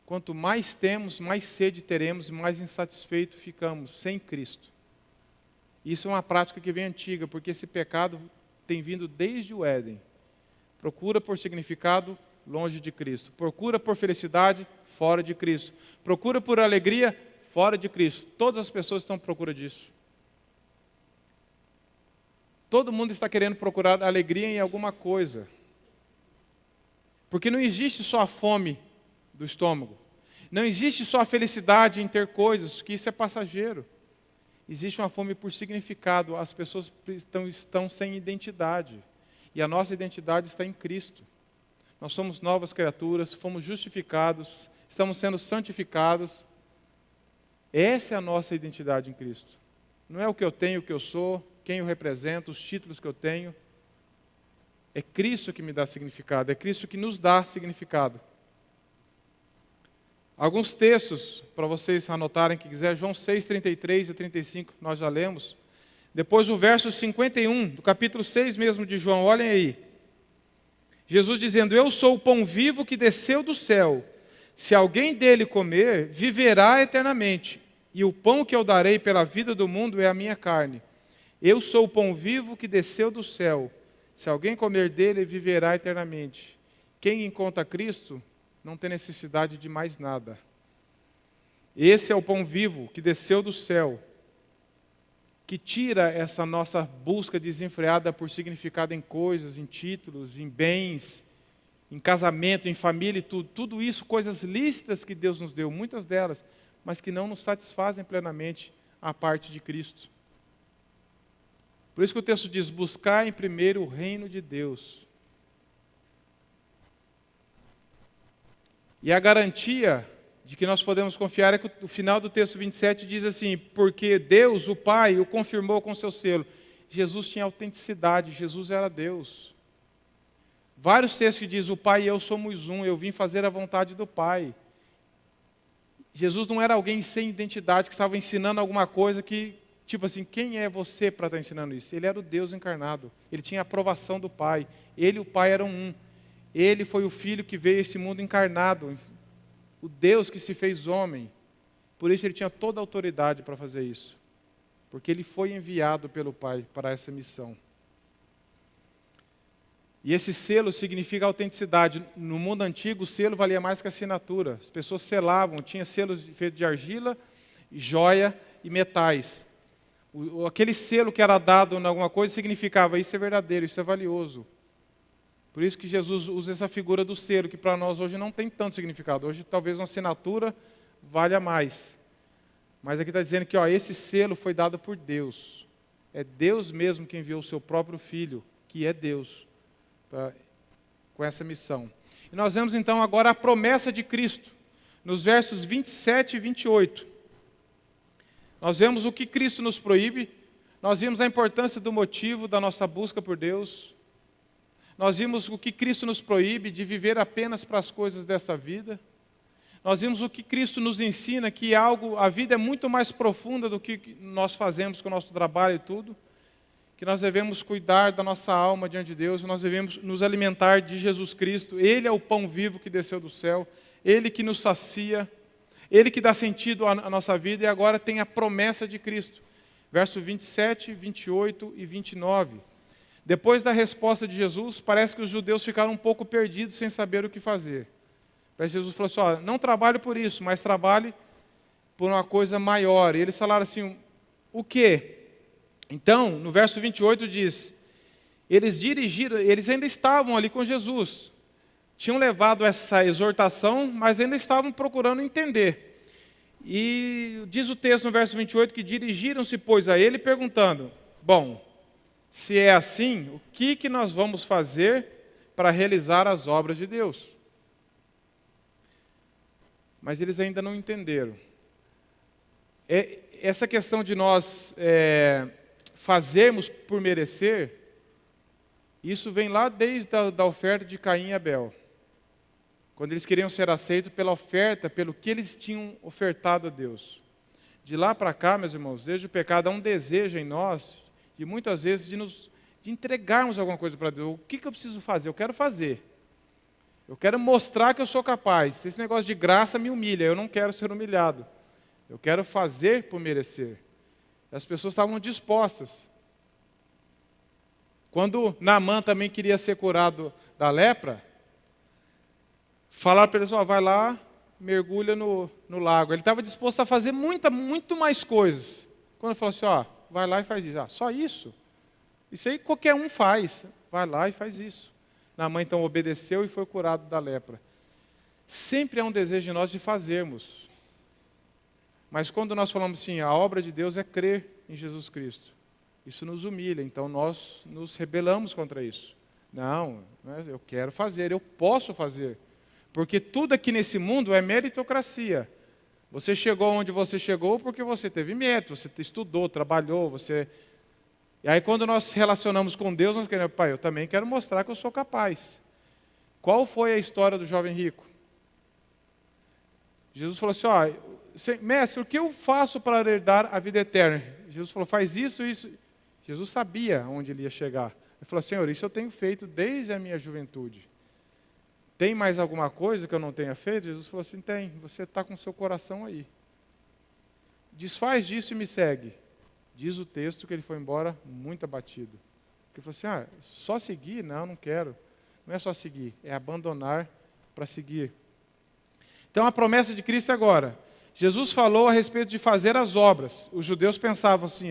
Quanto mais temos, mais sede teremos, mais insatisfeito ficamos sem Cristo. Isso é uma prática que vem antiga, porque esse pecado tem vindo desde o Éden. Procura por significado longe de Cristo. Procura por felicidade fora de Cristo. Procura por alegria fora de Cristo. Todas as pessoas estão à procura disso. Todo mundo está querendo procurar alegria em alguma coisa. Porque não existe só a fome do estômago. Não existe só a felicidade em ter coisas, que isso é passageiro. Existe uma fome por significado. As pessoas estão sem identidade. E a nossa identidade está em Cristo. Nós somos novas criaturas, fomos justificados, estamos sendo santificados. Essa é a nossa identidade em Cristo. Não é o que eu tenho, o que eu sou, quem eu represento, os títulos que eu tenho. É Cristo que me dá significado, é Cristo que nos dá significado. Alguns textos, para vocês anotarem que quiser, João 6, 33 e 35, nós já lemos. Depois o verso 51, do capítulo 6 mesmo de João, olhem aí. Jesus dizendo, eu sou o pão vivo que desceu do céu. Se alguém dele comer, viverá eternamente. E o pão que eu darei pela vida do mundo é a minha carne. Eu sou o pão vivo que desceu do céu. Se alguém comer dele, viverá eternamente. Quem encontra Cristo não tem necessidade de mais nada. Esse é o pão vivo que desceu do céu, que tira essa nossa busca desenfreada por significado em coisas, em títulos, em bens, em casamento, em família e tudo. Tudo isso, coisas lícitas que Deus nos deu, muitas delas, mas que não nos satisfazem plenamente a parte de Cristo. Por isso que o texto diz, buscar em primeiro o reino de Deus. E a garantia de que nós podemos confiar é que o final do texto 27 diz assim, porque Deus, o Pai, o confirmou com seu selo. Jesus tinha autenticidade, Jesus era Deus. Vários textos que dizem, o Pai e eu somos um, eu vim fazer a vontade do Pai. Jesus não era alguém sem identidade, que estava ensinando alguma coisa que, tipo assim, quem é você para estar ensinando isso? Ele era o Deus encarnado, ele tinha a aprovação do Pai, ele e o Pai eram um. Ele foi o Filho que veio a esse mundo encarnado, o Deus que se fez homem. Por isso ele tinha toda a autoridade para fazer isso. Porque ele foi enviado pelo Pai para essa missão. E esse selo significa autenticidade. No mundo antigo, o selo valia mais que a assinatura. As pessoas selavam, tinha selos feitos de argila, joia e metais. Aquele selo que era dado em alguma coisa significava, isso é verdadeiro, isso é valioso. Por isso que Jesus usa essa figura do selo, que para nós hoje não tem tanto significado. Hoje talvez uma assinatura valha mais. Mas aqui está dizendo que esse selo foi dado por Deus. É Deus mesmo que enviou o seu próprio Filho, que é Deus, com essa missão. E nós vemos então agora a promessa de Cristo, nos versos 27 e 28. Nós vemos o que Cristo nos proíbe, nós vimos a importância do motivo da nossa busca por Deus, nós vimos o que Cristo nos proíbe de viver apenas para as coisas desta vida. Nós vimos o que Cristo nos ensina, que a vida é muito mais profunda do que nós fazemos com o nosso trabalho e tudo. Que nós devemos cuidar da nossa alma diante de Deus, nós devemos nos alimentar de Jesus Cristo. Ele é o pão vivo que desceu do céu, Ele que nos sacia, Ele que dá sentido à nossa vida e agora tem a promessa de Cristo. Verso 27, 28 e 29. Depois da resposta de Jesus, parece que os judeus ficaram um pouco perdidos sem saber o que fazer. Mas Jesus falou assim, não trabalhe por isso, mas trabalhe por uma coisa maior. E eles falaram assim, o quê? Então, no verso 28 diz, eles ainda estavam ali com Jesus. Tinham levado essa exortação, mas ainda estavam procurando entender. E diz o texto no verso 28 que dirigiram-se, pois, a ele perguntando, bom, se é assim, o que nós vamos fazer para realizar as obras de Deus? Mas eles ainda não entenderam. Essa questão de nós fazermos por merecer, Isso vem lá desde a oferta de Caim e Abel. Quando eles queriam ser aceitos pela oferta, pelo que eles tinham ofertado a Deus. De lá para cá, meus irmãos, desde o pecado há um desejo em nós, de muitas vezes, de entregarmos alguma coisa para Deus. O que eu preciso fazer? Eu quero fazer. Eu quero mostrar que eu sou capaz. Esse negócio de graça me humilha, eu não quero ser humilhado. Eu quero fazer por merecer. As pessoas estavam dispostas. Quando Naamã também queria ser curado da lepra, falaram para ele, vai lá, mergulha no lago. Ele estava disposto a fazer muito mais coisas. Quando ele falou assim, vai lá e faz isso. Só isso? Isso aí qualquer um faz. Vai lá e faz isso. Naamã então obedeceu e foi curado da lepra. Sempre há um desejo de nós de fazermos. Mas quando nós falamos assim, a obra de Deus é crer em Jesus Cristo. Isso nos humilha, então nós nos rebelamos contra isso. Não, eu quero fazer, eu posso fazer. Porque tudo aqui nesse mundo é meritocracia. Você chegou onde você chegou porque você teve mérito, você estudou, trabalhou, E aí quando nós nos relacionamos com Deus, nós queremos, pai, eu também quero mostrar que eu sou capaz. Qual foi a história do jovem rico? Jesus falou assim, mestre, o que eu faço para herdar a vida eterna? Jesus falou, faz isso, isso. Jesus sabia onde ele ia chegar. Ele falou, Senhor, isso eu tenho feito desde a minha juventude. Tem mais alguma coisa que eu não tenha feito? Jesus falou assim, tem, você está com o seu coração aí. Desfaz disso e me segue. Diz o texto que ele foi embora muito abatido. Ele falou assim, só seguir? Não quero. Não é só seguir, é abandonar para seguir. Então a promessa de Cristo é agora. Jesus falou a respeito de fazer as obras. Os judeus pensavam assim,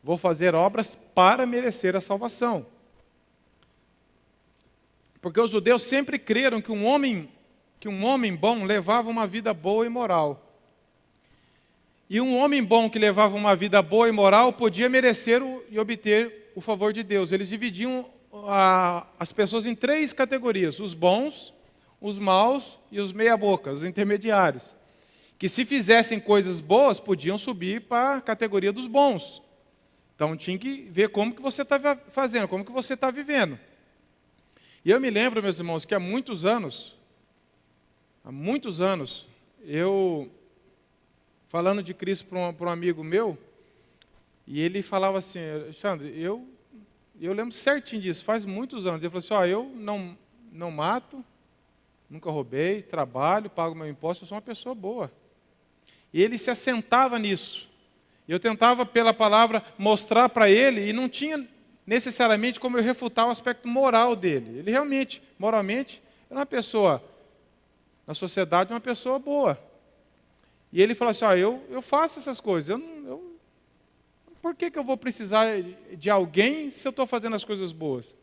vou fazer obras para merecer a salvação. Porque os judeus sempre creram que um homem bom levava uma vida boa e moral. E um homem bom que levava uma vida boa e moral podia merecer e obter o favor de Deus. Eles dividiam as pessoas em 3 categorias: os bons, os maus e os meia-bocas, os intermediários. Que se fizessem coisas boas, podiam subir para a categoria dos bons. Então tinha que ver como que você está fazendo, como que você está vivendo. E eu me lembro, meus irmãos, que há muitos anos, eu, falando de Cristo para um amigo meu, e ele falava assim, Alexandre, eu lembro certinho disso, faz muitos anos. Ele falou assim, eu não mato, nunca roubei, trabalho, pago meu imposto, eu sou uma pessoa boa. E ele se assentava nisso. Eu tentava, pela palavra, mostrar para ele, e não tinha necessariamente como eu refutar o aspecto moral dele. Ele realmente, moralmente, era uma pessoa, na sociedade, uma pessoa boa. E ele falou assim, eu faço essas coisas, por que eu vou precisar de alguém se eu estou fazendo as coisas boas?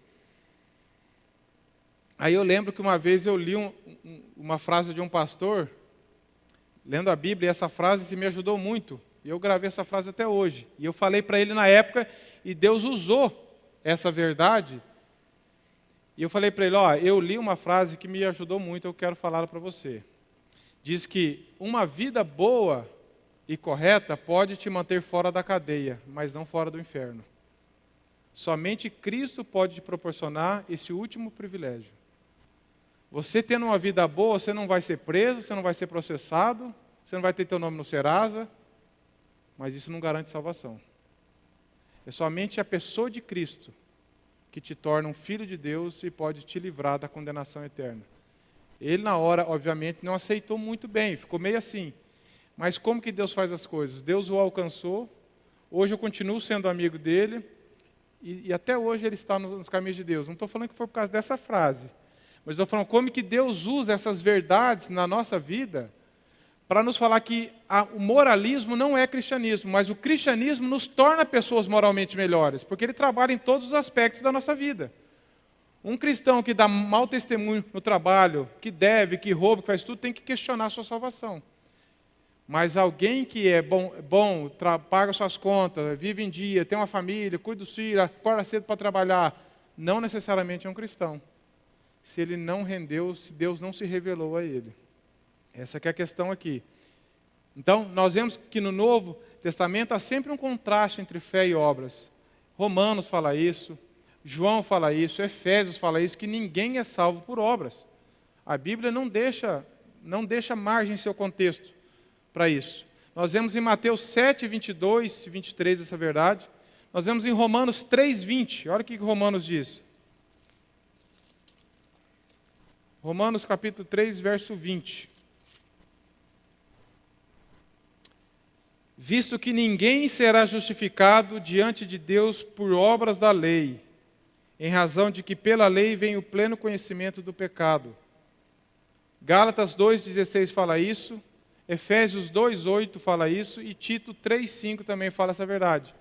Aí eu lembro que uma vez eu li uma frase de um pastor, lendo a Bíblia, e essa frase me ajudou muito. E eu gravei essa frase até hoje. E eu falei para ele na época, e Deus usou essa verdade. E eu falei para ele, eu li uma frase que me ajudou muito, eu quero falar para você. Diz que uma vida boa e correta pode te manter fora da cadeia, mas não fora do inferno. Somente Cristo pode te proporcionar esse último privilégio. Você tendo uma vida boa, você não vai ser preso, você não vai ser processado, você não vai ter teu nome no Serasa, mas isso não garante salvação. É somente a pessoa de Cristo que te torna um filho de Deus e pode te livrar da condenação eterna. Ele, na hora, obviamente, não aceitou muito bem, ficou meio assim. Mas como que Deus faz as coisas? Deus o alcançou, hoje eu continuo sendo amigo dele, e até hoje ele está nos caminhos de Deus. Não estou falando que foi por causa dessa frase, mas estou falando como que Deus usa essas verdades na nossa vida para nos falar que o moralismo não é cristianismo, mas o cristianismo nos torna pessoas moralmente melhores, porque ele trabalha em todos os aspectos da nossa vida. Um cristão que dá mau testemunho no trabalho, que deve, que rouba, que faz tudo, tem que questionar a sua salvação. Mas alguém que é bom paga suas contas, vive em dia, tem uma família, cuida dos filhos, acorda cedo para trabalhar, não necessariamente é um cristão. Se ele não rendeu, se Deus não se revelou a ele. Essa que é a questão aqui. Então, nós vemos que no Novo Testamento há sempre um contraste entre fé e obras. Romanos fala isso, João fala isso, Efésios fala isso, que ninguém é salvo por obras. A Bíblia não deixa margem em seu contexto para isso. Nós vemos em Mateus 7, 22 e 23 essa verdade. Nós vemos em Romanos 3, 20. Olha o que Romanos diz. Romanos capítulo 3, verso 20. Visto que ninguém será justificado diante de Deus por obras da lei, em razão de que pela lei vem o pleno conhecimento do pecado. Gálatas 2,16 fala isso, Efésios 2,8 fala isso e Tito 3,5 também fala essa verdade.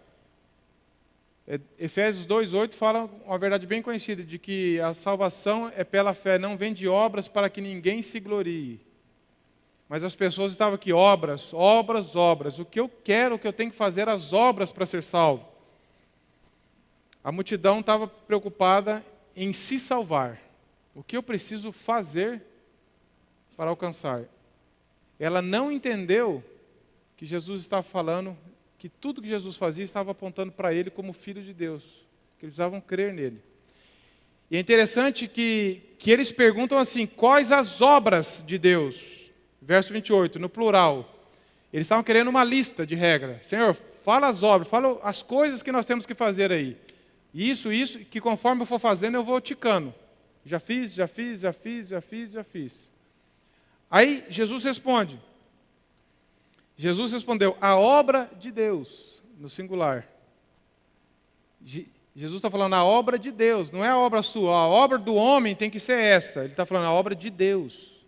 Efésios 2,8 fala uma verdade bem conhecida, de que a salvação é pela fé, não vem de obras para que ninguém se glorie. Mas as pessoas estavam aqui, obras, obras, obras. O que eu quero, o que eu tenho que fazer, as obras para ser salvo. A multidão estava preocupada em se salvar. O que eu preciso fazer para alcançar? Ela não entendeu que Jesus estava falando, que tudo que Jesus fazia estava apontando para ele como Filho de Deus, que eles precisavam crer nele. E é interessante que eles perguntam assim, quais as obras de Deus? Verso 28, no plural. Eles estavam querendo uma lista de regras. Senhor, fala as obras, fala as coisas que nós temos que fazer aí. Isso, que conforme eu for fazendo eu vou ticando. Já fiz. Aí Jesus responde. Jesus respondeu, a obra de Deus, no singular. Jesus está falando a obra de Deus, não é a obra sua. A obra do homem tem que ser essa. Ele está falando a obra de Deus.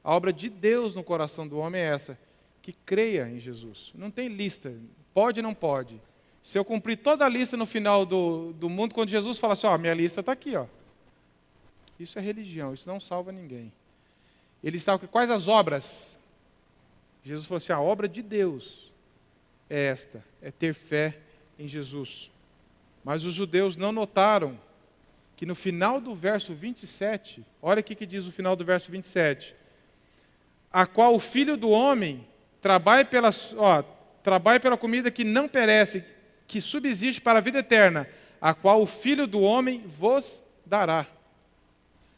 A obra de Deus no coração do homem é essa, que creia em Jesus. Não tem lista, pode ou não pode. Se eu cumprir toda a lista no final do mundo, quando Jesus fala assim, minha lista está aqui. Isso é religião, isso não salva ninguém. Ele está, quais as obras? Jesus falou assim, a obra de Deus é esta, é ter fé em Jesus. Mas os judeus não notaram que no final do verso 27, olha o que diz o final do verso 27, a qual o Filho do Homem trabalhe pela comida que não perece, que subsiste para a vida eterna, a qual o Filho do Homem vos dará.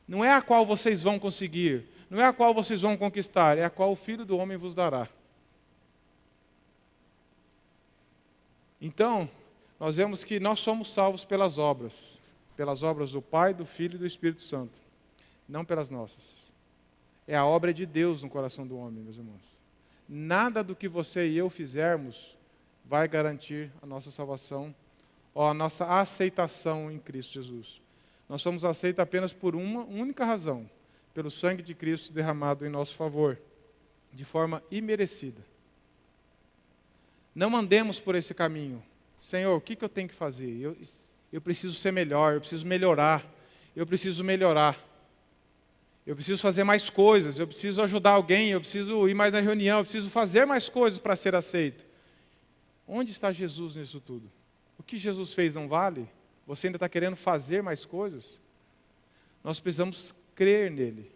Não é a qual vocês vão conseguir, não é a qual vocês vão conquistar, é a qual o Filho do Homem vos dará. Então, nós vemos que nós somos salvos pelas obras do Pai, do Filho e do Espírito Santo, não pelas nossas. É a obra de Deus no coração do homem, meus irmãos. Nada do que você e eu fizermos vai garantir a nossa salvação ou a nossa aceitação em Cristo Jesus. Nós somos aceitos apenas por uma única razão, pelo sangue de Cristo derramado em nosso favor, de forma imerecida. Não andemos por esse caminho. Senhor, o que eu tenho que fazer? Eu preciso ser melhor, eu preciso melhorar. Eu preciso fazer mais coisas, eu preciso ajudar alguém, eu preciso ir mais na reunião, eu preciso fazer mais coisas para ser aceito. Onde está Jesus nisso tudo? O que Jesus fez não vale? Você ainda está querendo fazer mais coisas? Nós precisamos crer nele.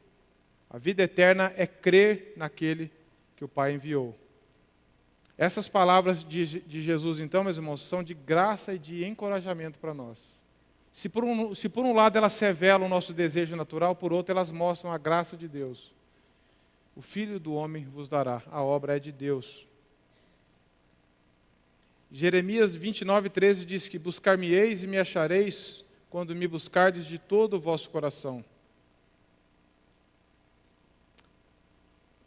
A vida eterna é crer naquele que o Pai enviou. Essas palavras de Jesus, então, meus irmãos, são de graça e de encorajamento para nós. Se por um lado elas revelam o nosso desejo natural, por outro elas mostram a graça de Deus. O Filho do Homem vos dará, a obra é de Deus. Jeremias 29:13 diz que buscar-me-eis e me achareis quando me buscardes de todo o vosso coração.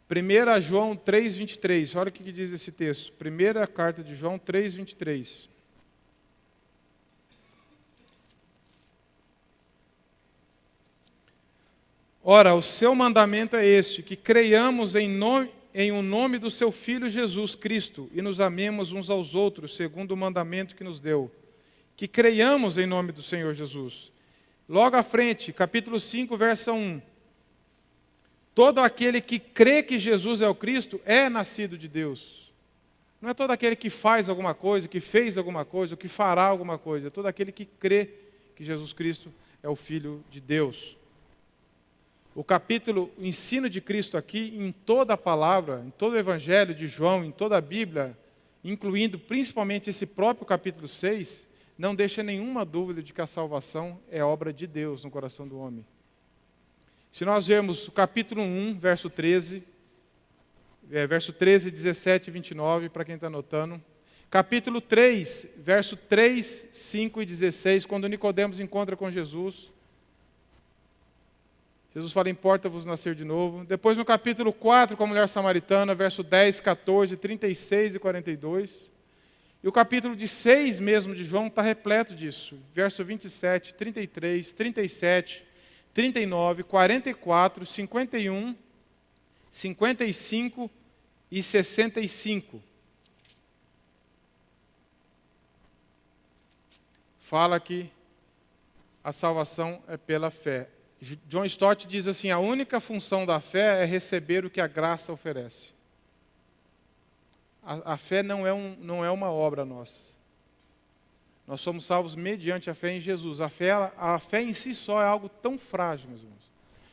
1 João 3:23, olha o que diz esse texto. Primeira carta de João 3:23. Ora, o seu mandamento é este, que creiamos em o nome do seu Filho Jesus Cristo e nos amemos uns aos outros, segundo o mandamento que nos deu. Que creiamos em nome do Senhor Jesus. Logo à frente, capítulo 5, verso 1. Todo aquele que crê que Jesus é o Cristo é nascido de Deus. Não é todo aquele que faz alguma coisa, que fez alguma coisa, ou que fará alguma coisa. É todo aquele que crê que Jesus Cristo é o Filho de Deus. O ensino de Cristo aqui, em toda a palavra, em todo o Evangelho de João, em toda a Bíblia, incluindo principalmente esse próprio capítulo 6, não deixa nenhuma dúvida de que a salvação é obra de Deus no coração do homem. Se nós vermos o capítulo 1, verso 13, 17 e 29, para quem está anotando. Capítulo 3, verso 3, 5 e 16, quando Nicodemos encontra com Jesus. Jesus fala, importa-vos nascer de novo. Depois no capítulo 4, com a mulher samaritana, verso 10, 14, 36 e 42. E o capítulo 6 mesmo de João está repleto disso. Verso 27, 33, 37, 39, 44, 51, 55 e 65. Fala que a salvação é pela fé. John Stott diz assim, a única função da fé é receber o que a graça oferece. A fé não é uma obra nossa. Nós somos salvos mediante a fé em Jesus. A fé em si só é algo tão frágil, meus irmãos.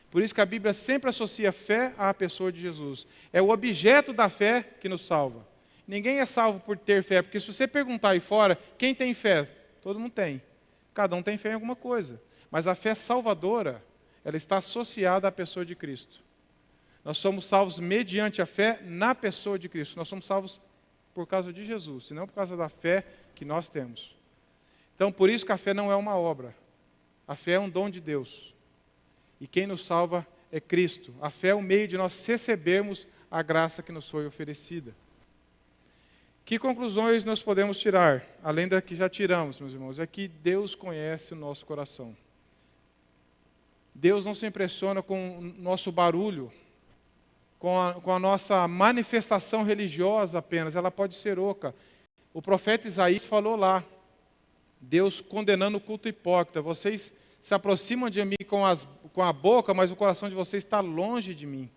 Por isso que a Bíblia sempre associa fé à pessoa de Jesus. É o objeto da fé que nos salva. Ninguém é salvo por ter fé, porque se você perguntar aí fora, quem tem fé? Todo mundo tem. Cada um tem fé em alguma coisa. Mas a fé salvadora, ela está associada à pessoa de Cristo. Nós somos salvos mediante a fé na pessoa de Cristo. Nós somos salvos por causa de Jesus, e não por causa da fé que nós temos. Então, por isso que a fé não é uma obra. A fé é um dom de Deus. E quem nos salva é Cristo. A fé é o meio de nós recebermos a graça que nos foi oferecida. Que conclusões nós podemos tirar? Além da que já tiramos, meus irmãos, é que Deus conhece o nosso coração. Deus não se impressiona com o nosso barulho, com a nossa manifestação religiosa apenas, ela pode ser oca. O profeta Isaías falou lá, Deus condenando o culto hipócrita, vocês se aproximam de mim com a boca, mas o coração de vocês está longe de mim.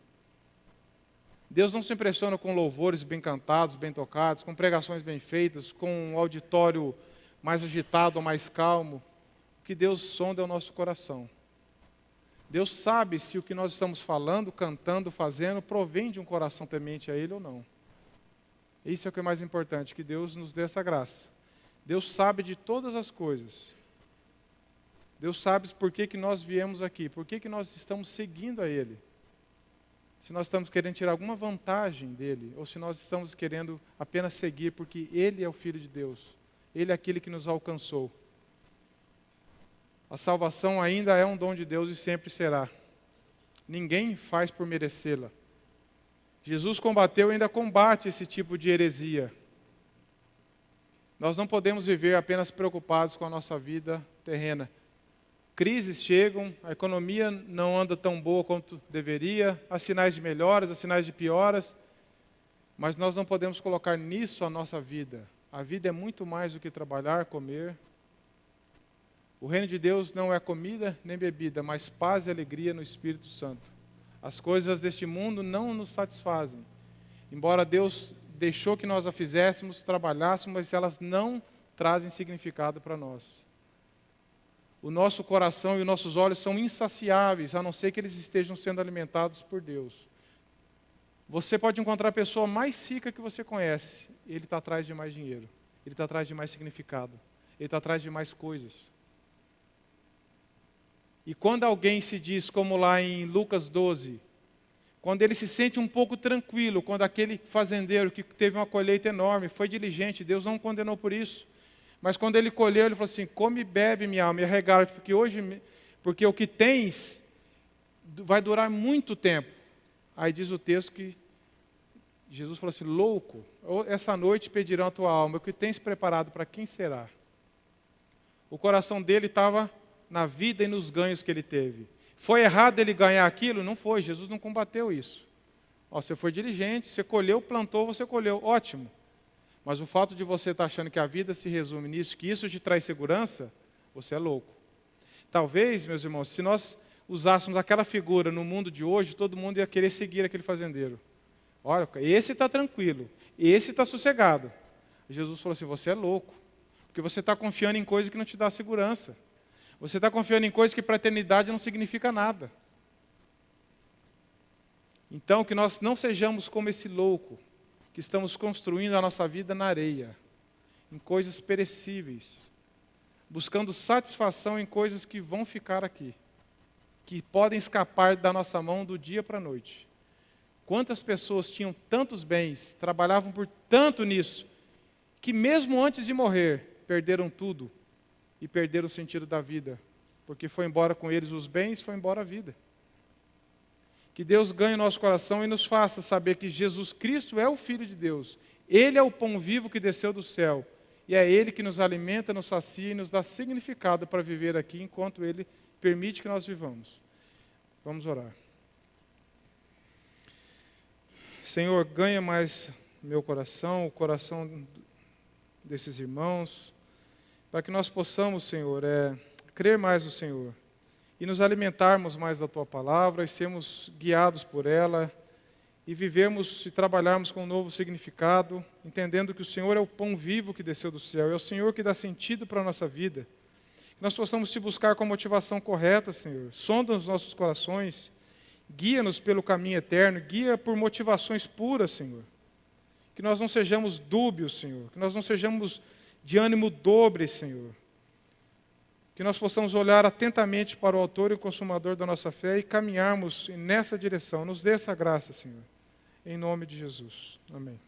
Deus não se impressiona com louvores bem cantados, bem tocados, com pregações bem feitas, com um auditório mais agitado ou mais calmo. O que Deus sonda é o nosso coração. Deus sabe se o que nós estamos falando, cantando, fazendo, provém de um coração temente a Ele ou não. Isso é o que é mais importante, que Deus nos dê essa graça. Deus sabe de todas as coisas. Deus sabe por que nós viemos aqui, por que nós estamos seguindo a Ele. Se nós estamos querendo tirar alguma vantagem dEle, ou se nós estamos querendo apenas seguir porque Ele é o Filho de Deus. Ele é aquele que nos alcançou. A salvação ainda é um dom de Deus e sempre será. Ninguém faz por merecê-la. Jesus combateu e ainda combate esse tipo de heresia. Nós não podemos viver apenas preocupados com a nossa vida terrena. Crises chegam, a economia não anda tão boa quanto deveria, há sinais de melhoras, há sinais de pioras, mas nós não podemos colocar nisso a nossa vida. A vida é muito mais do que trabalhar, comer. O reino de Deus não é comida nem bebida, mas paz e alegria no Espírito Santo. As coisas deste mundo não nos satisfazem. Embora Deus deixou que nós a fizéssemos, trabalhássemos, mas elas não trazem significado para nós. O nosso coração e os nossos olhos são insaciáveis, a não ser que eles estejam sendo alimentados por Deus. Você pode encontrar a pessoa mais rica que você conhece, ele está atrás de mais dinheiro, ele está atrás de mais significado, ele está atrás de mais coisas. E quando alguém se diz, como lá em Lucas 12, quando ele se sente um pouco tranquilo, quando aquele fazendeiro que teve uma colheita enorme, foi diligente, Deus não o condenou por isso, mas quando ele colheu, ele falou assim, come e bebe minha alma, e regala, porque o que tens vai durar muito tempo. Aí diz o texto que Jesus falou assim, louco, essa noite pedirão a tua alma, o que tens preparado para quem será? O coração dele estava na vida e nos ganhos que ele teve. Foi errado ele ganhar aquilo? Não foi, Jesus não combateu isso. Você foi diligente, você colheu, plantou, você colheu, ótimo. Mas o fato de você estar achando que a vida se resume nisso, que isso te traz segurança, você é louco. Talvez, meus irmãos, se nós usássemos aquela figura no mundo de hoje, todo mundo ia querer seguir aquele fazendeiro. Olha, esse está tranquilo, esse está sossegado. Jesus falou assim, você é louco, porque você está confiando em coisa que não te dá segurança. Você está confiando em coisas que para a eternidade não significa nada. Então, que nós não sejamos como esse louco, que estamos construindo a nossa vida na areia, em coisas perecíveis. buscando satisfação em coisas que vão ficar aqui, que podem escapar da nossa mão do dia para a noite. Quantas pessoas tinham tantos bens, trabalhavam por tanto nisso, que mesmo antes de morrer, perderam tudo e perderam o sentido da vida, porque foi embora com eles os bens, foi embora a vida. Que Deus ganhe o nosso coração e nos faça saber que Jesus Cristo é o Filho de Deus. Ele é o pão vivo que desceu do céu. E é Ele que nos alimenta, nos sacia e nos dá significado para viver aqui enquanto Ele permite que nós vivamos. Vamos orar. Senhor, ganha mais meu coração, o coração desses irmãos, para que nós possamos, Senhor, crer mais no Senhor e nos alimentarmos mais da Tua palavra e sermos guiados por ela e vivermos e trabalharmos com um novo significado, entendendo que o Senhor é o pão vivo que desceu do céu, é o Senhor que dá sentido para a nossa vida. Que nós possamos te buscar com a motivação correta, Senhor. Sonda os nossos corações, guia-nos pelo caminho eterno, guia por motivações puras, Senhor. Que nós não sejamos dúbios, Senhor, que nós não sejamos de ânimo dobre, Senhor. Que nós possamos olhar atentamente para o autor e o consumador da nossa fé e caminharmos nessa direção. Nos dê essa graça, Senhor. Em nome de Jesus. Amém.